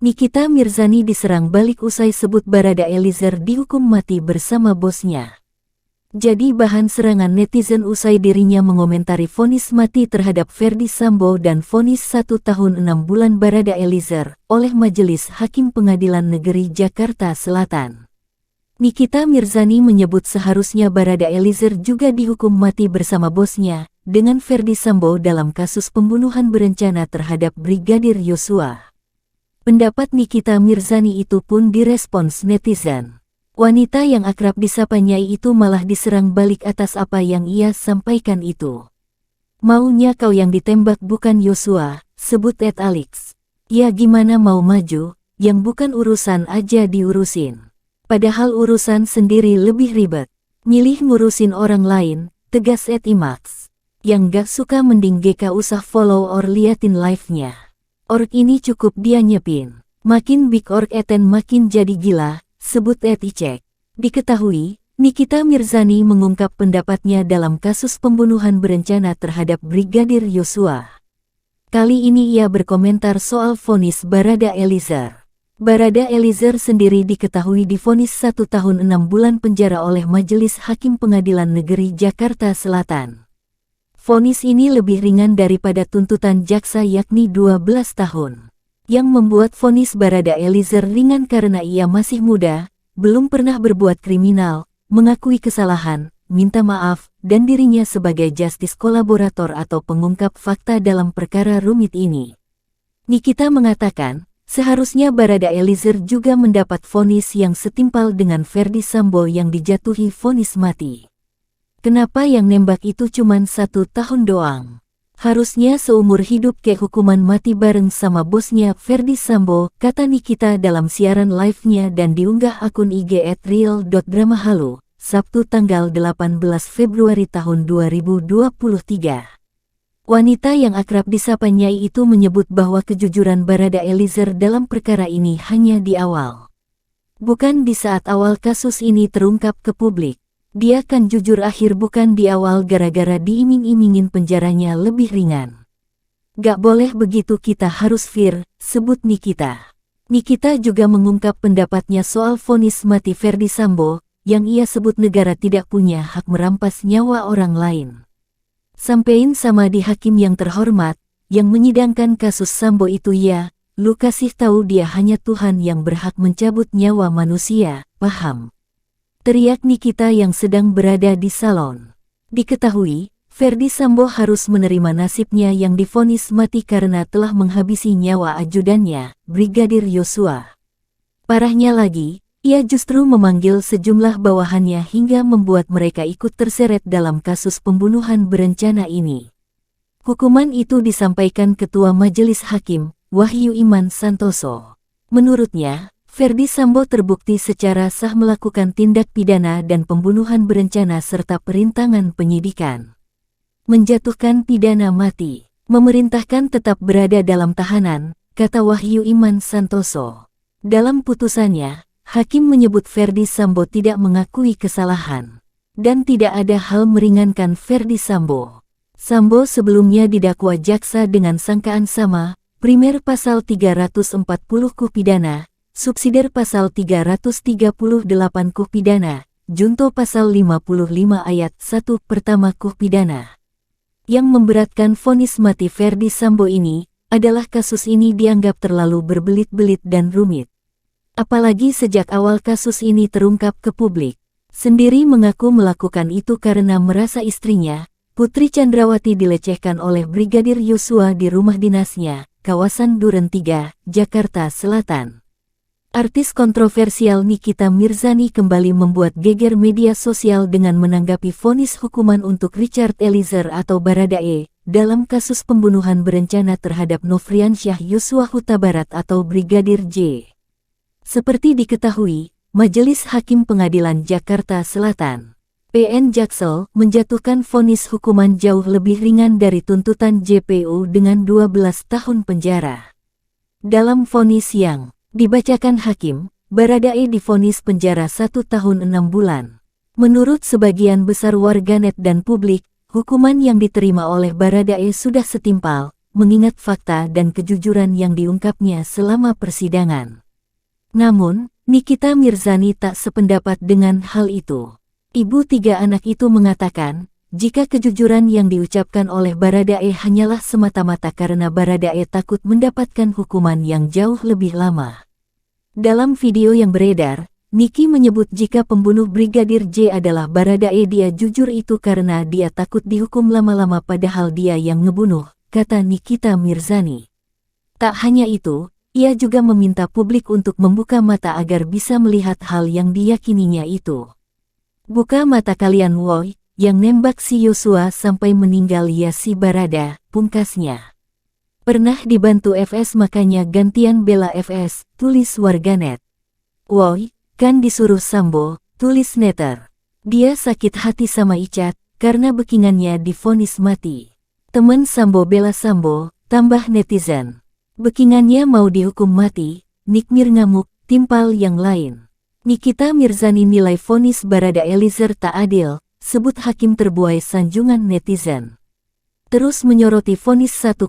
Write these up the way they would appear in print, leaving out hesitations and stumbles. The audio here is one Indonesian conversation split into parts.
Nikita Mirzani diserang balik usai sebut Barada Eliezer dihukum mati bersama bosnya. Jadi bahan serangan netizen usai dirinya mengomentari vonis mati terhadap Ferdy Sambo dan vonis 1 tahun 6 bulan Barada Eliezer oleh Majelis Hakim Pengadilan Negeri Jakarta Selatan. Nikita Mirzani menyebut seharusnya Barada Eliezer juga dihukum mati bersama bosnya dengan Ferdy Sambo dalam kasus pembunuhan berencana terhadap Brigadir Yosua. Pendapat Nikita Mirzani itu pun direspons netizen. Wanita yang akrab disapa Nyai itu malah diserang balik atas apa yang ia sampaikan itu. Maunya kau yang ditembak bukan Yosua, sebut Alex. Ya gimana mau maju, yang bukan urusan aja diurusin. Padahal urusan sendiri lebih ribet. Milih ngurusin orang lain, tegas Imax. Yang gak suka mending GK usah follow or liatin live-nya. Org ini cukup dia nyepin. Makin big org eten makin jadi gila, sebut Icek. Diketahui, Nikita Mirzani mengungkap pendapatnya dalam kasus pembunuhan berencana terhadap Brigadir Yosua. Kali ini ia berkomentar soal vonis Barada Eliezer. Barada Eliezer sendiri diketahui divonis 1 tahun 6 bulan penjara oleh Majelis Hakim Pengadilan Negeri Jakarta Selatan. Vonis ini lebih ringan daripada tuntutan jaksa yakni 12 tahun. Yang membuat vonis Barada Eliezer ringan karena ia masih muda, belum pernah berbuat kriminal, mengakui kesalahan, minta maaf, dan dirinya sebagai justice kolaborator atau pengungkap fakta dalam perkara rumit ini. Nikita mengatakan, seharusnya Barada Eliezer juga mendapat vonis yang setimpal dengan Ferdy Sambo yang dijatuhi vonis mati. Kenapa yang nembak itu cuman 1 tahun doang? Harusnya seumur hidup kayak hukuman mati bareng sama bosnya Ferdy Sambo, kata Nikita dalam siaran live-nya dan diunggah akun IG @real.dramahalu, Sabtu tanggal 18 Februari tahun 2023. Wanita yang akrab disapa Nyai itu menyebut bahwa kejujuran Barada Eliezer dalam perkara ini hanya di awal. Bukan di saat awal kasus ini terungkap ke publik. Dia kan jujur akhir bukan di awal gara-gara diiming-imingin penjaranya lebih ringan. Gak boleh begitu kita harus fair, sebut Nikita. Nikita juga mengungkap pendapatnya soal vonis mati Ferdy Sambo, yang ia sebut negara tidak punya hak merampas nyawa orang lain. Sampein sama di hakim yang terhormat, yang menyidangkan kasus Sambo itu ya, lu kasih tahu dia hanya Tuhan yang berhak mencabut nyawa manusia, paham? Teriak Nikita yang sedang berada di salon. Diketahui, Ferdy Sambo harus menerima nasibnya yang divonis mati karena telah menghabisi nyawa ajudannya, Brigadir Yosua. Parahnya lagi, ia justru memanggil sejumlah bawahannya hingga membuat mereka ikut terseret dalam kasus pembunuhan berencana ini. Hukuman itu disampaikan Ketua Majelis Hakim, Wahyu Iman Santoso. Menurutnya, Ferdy Sambo terbukti secara sah melakukan tindak pidana dan pembunuhan berencana serta perintangan penyidikan. Menjatuhkan pidana mati, memerintahkan tetap berada dalam tahanan, kata Wahyu Iman Santoso. Dalam putusannya, hakim menyebut Ferdy Sambo tidak mengakui kesalahan. Dan tidak ada hal meringankan Ferdy Sambo. Sambo sebelumnya didakwa jaksa dengan sangkaan sama, primer pasal 340 KUH pidana, subsidiar pasal 338 KUH pidana, junto pasal 55 ayat 1 pertama KUH pidana. Yang memberatkan vonis mati Ferdy Sambo ini, adalah kasus ini dianggap terlalu berbelit-belit dan rumit. Apalagi sejak awal kasus ini terungkap ke publik. Sendiri mengaku melakukan itu karena merasa istrinya, Putri Chandrawati dilecehkan oleh Brigadir Yosua di rumah dinasnya, kawasan Duren 3, Jakarta Selatan. Artis kontroversial Nikita Mirzani kembali membuat geger media sosial dengan menanggapi vonis hukuman untuk Richard Eliezer atau Baradae dalam kasus pembunuhan berencana terhadap Nofriansyah Yosua Huta Barat atau Brigadir J. Seperti diketahui, Majelis Hakim Pengadilan Jakarta Selatan, PN Jaksel, menjatuhkan vonis hukuman jauh lebih ringan dari tuntutan JPU dengan 12 tahun penjara. Dalam vonis yang dibacakan hakim, Baradae divonis penjara 1 tahun 6 bulan. Menurut sebagian besar warganet dan publik, hukuman yang diterima oleh Baradae sudah setimpal, mengingat fakta dan kejujuran yang diungkapnya selama persidangan. Namun, Nikita Mirzani tak sependapat dengan hal itu. Ibu tiga anak itu mengatakan, jika kejujuran yang diucapkan oleh Baradae hanyalah semata-mata karena Baradae takut mendapatkan hukuman yang jauh lebih lama. Dalam video yang beredar, Niki menyebut jika pembunuh Brigadir J adalah Baradae, dia jujur itu karena dia takut dihukum lama-lama padahal dia yang ngebunuh, kata Nikita Mirzani. Tak hanya itu, ia juga meminta publik untuk membuka mata agar bisa melihat hal yang diyakininya itu. Buka mata kalian woi, yang nembak si Yosua sampai meninggal ya si Barada, pungkasnya. Pernah dibantu FS makanya gantian bela FS, tulis warganet. Woi, kan disuruh Sambo, tulis netter. Dia sakit hati sama Icat, karena bekingannya divonis mati. Temen Sambo bela Sambo, tambah netizen. Bekingannya mau dihukum mati, Nikmir ngamuk, timpal yang lain. Nikita Mirzani nilai vonis Barada Eliezer tak adil, sebut hakim terbuai sanjungan netizen. Terus menyoroti vonis 1,5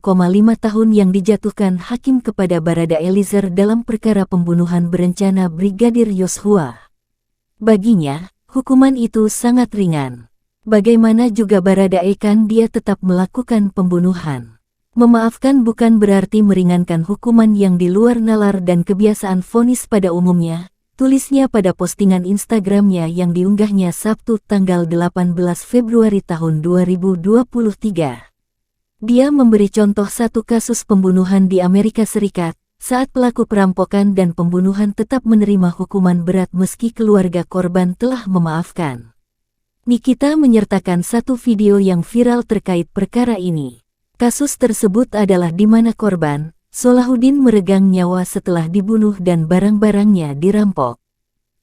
tahun yang dijatuhkan hakim kepada Barada Eliezer dalam perkara pembunuhan berencana Brigadir Yosua. Baginya, hukuman itu sangat ringan. Bagaimana juga Baradae kan dia tetap melakukan pembunuhan. Memaafkan bukan berarti meringankan hukuman yang di luar nalar dan kebiasaan vonis pada umumnya, tulisnya pada postingan Instagramnya yang diunggahnya Sabtu tanggal 18 Februari tahun 2023. Dia memberi contoh satu kasus pembunuhan di Amerika Serikat, saat pelaku perampokan dan pembunuhan tetap menerima hukuman berat meski keluarga korban telah memaafkan. Nikita menyertakan satu video yang viral terkait perkara ini. Kasus tersebut adalah di mana korban, Solahuddin meregang nyawa setelah dibunuh dan barang-barangnya dirampok.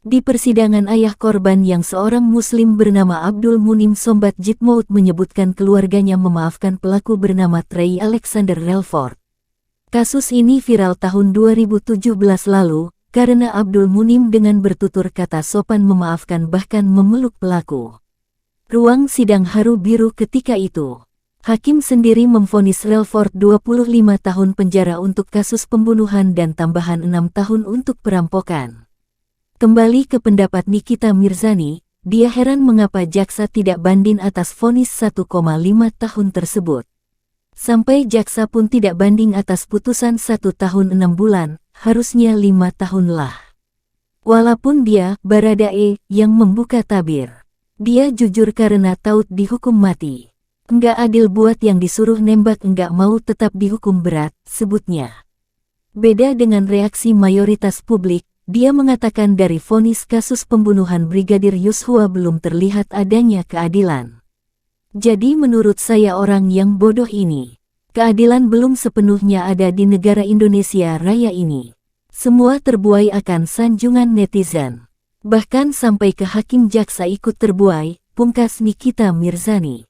Di persidangan ayah korban yang seorang muslim bernama Abdul Munim Sombat Jitmout menyebutkan keluarganya memaafkan pelaku bernama Trey Alexander Relford. Kasus ini viral tahun 2017 lalu, karena Abdul Munim dengan bertutur kata sopan memaafkan bahkan memeluk pelaku. Ruang sidang haru biru ketika itu. Hakim sendiri memvonis Relford 25 tahun penjara untuk kasus pembunuhan dan tambahan 6 tahun untuk perampokan. Kembali ke pendapat Nikita Mirzani, dia heran mengapa jaksa tidak banding atas vonis 1,5 tahun tersebut. Sampai jaksa pun tidak banding atas putusan 1 tahun 6 bulan, harusnya 5 tahun lah. Walaupun dia, Baradae, yang membuka tabir. Dia jujur karena tahu dihukum mati. Enggak adil buat yang disuruh nembak enggak mau tetap dihukum berat, sebutnya. Beda dengan reaksi mayoritas publik, dia mengatakan dari vonis kasus pembunuhan Brigadir Yosua belum terlihat adanya keadilan. Jadi menurut saya orang yang bodoh ini, keadilan belum sepenuhnya ada di negara Indonesia Raya ini. Semua terbuai akan sanjungan netizen. Bahkan sampai ke hakim jaksa ikut terbuai, pungkas Nikita Mirzani.